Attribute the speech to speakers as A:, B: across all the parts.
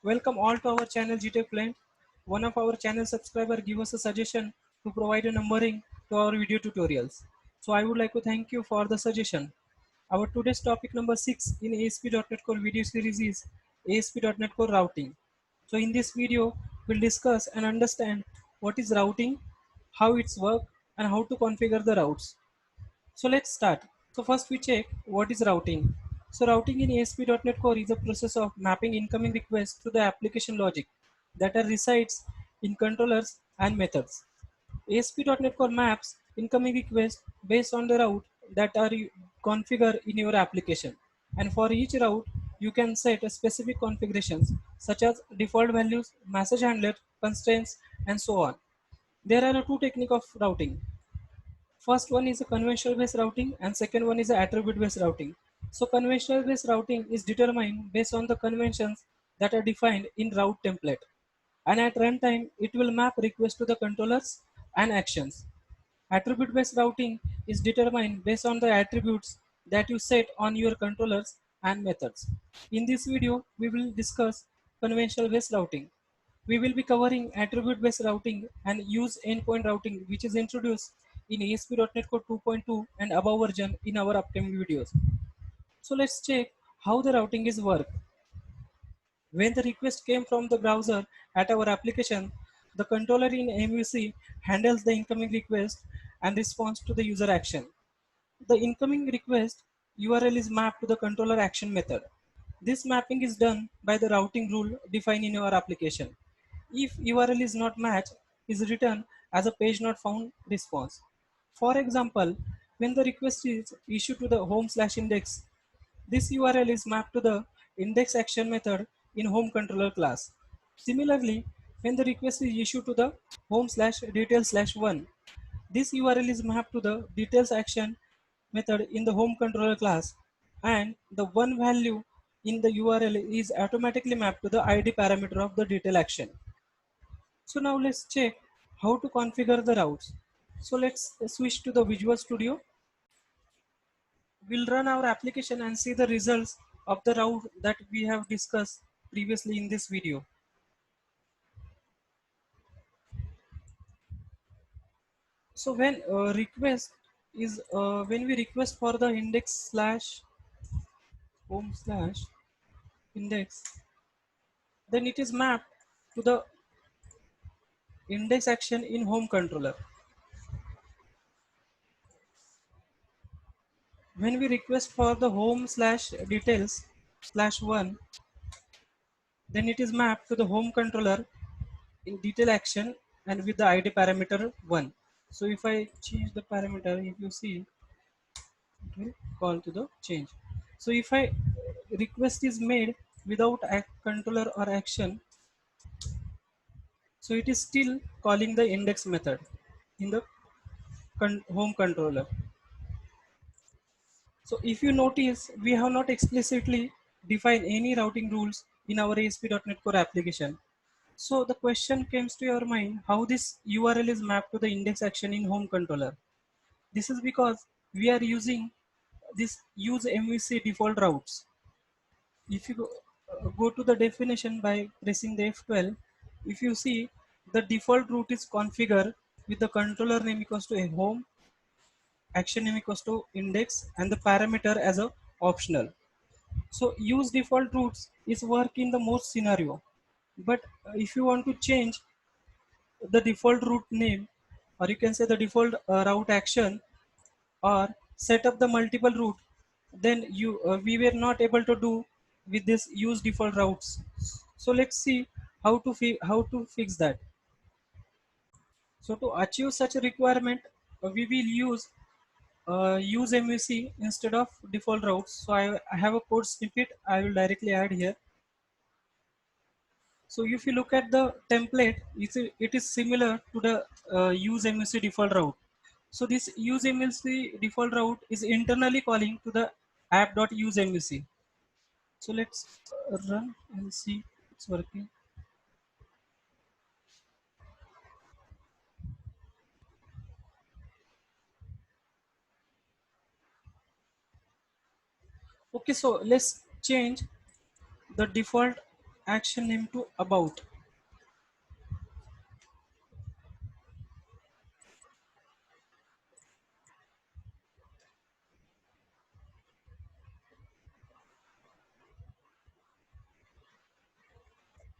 A: Welcome all to our channel GTech Client. One of our channel subscriber give us a suggestion to provide a numbering to our video tutorials. So I would like to thank you for the suggestion. Our today's topic number 6 in ASP.NET Core video series is ASP.NET Core routing. So in this video, we'll discuss and understand what is routing, how it's work, and how to configure the routes. So let's start. So first we check what is routing. So routing in ASP.NET Core is a process of mapping incoming requests to the application logic that are resides in controllers and methods. ASP.NET Core maps incoming requests based on the route that are configured in your application. And for each route, you can set a specific configurations such as default values, message handler, constraints, and so on. There are two techniques of routing. First one is a conventional based routing and second one is a attribute based routing. So conventional based routing is determined based on the conventions that are defined in route template. And at runtime, it will map requests to the controllers and actions. Attribute based routing is determined based on the attributes that you set on your controllers and methods. In this video, we will discuss conventional based routing. We will be covering attribute based routing and use endpoint routing, which is introduced in ASP.NET Core 2.2 and above version in our upcoming videos. So let's check how the routing is work. When the request came from the browser at our application, the controller in MVC handles the incoming request and responds to the user action. The incoming request URL is mapped to the controller action method. This mapping is done by the routing rule defined in your application. If URL is not matched, is written as a page not found response. For example, when the request is issued to the home/index, this URL is mapped to the index action method in home controller class. Similarly, when the request is issued to the home/details/1, this URL is mapped to the details action method in the home controller class, and the one value in the URL is automatically mapped to the ID parameter of the detail action. So now let's check how to configure the routes. So let's switch to the Visual Studio. We'll run our application and see the results of the route that we have discussed previously in this video. So when we request for the index slash home slash index, then it is mapped to the index action in home controller. When we request for the home/details/1, then it is mapped to the home controller in detail action and with the ID parameter 1. So if I change the parameter, if you see, it will call to the change. So if I request is made without a controller or action, so it is still calling the index method in the home controller. So if you notice, we have not explicitly defined any routing rules in our ASP.NET Core application. So the question comes to your mind, how this URL is mapped to the index action in home controller. This is because we are using this use MVC default routes. If you go to the definition by pressing the F12, if you see the default route is configured with the controller name equals to a home, action name equals to index, and the parameter as a optional. So use default routes is work in the most scenario. But if you want to change the default route name, or you can say the default route action, or set up the multiple route, then we were not able to do with this use default routes. So let's see how to fix that. So to achieve such a requirement, we will use MVC instead of default routes. So I have a code snippet I will directly add here. So if you look at the template, it is similar to the use MVC default route. So this use MVC default route is internally calling to the app.useMVC. So let's run and see it's working. Okay, so let's change the default action name to about.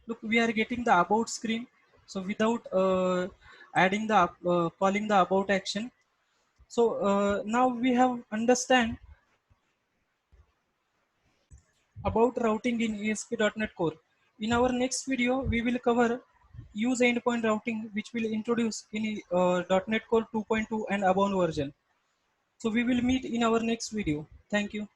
A: Look, we are getting the about screen. So without adding the calling the about action. So now we have understand about routing in ASP.NET Core. In our next video, we will cover use endpoint routing, which will introduce in .NET Core 2.2 and above version. So we will meet in our next video. Thank you.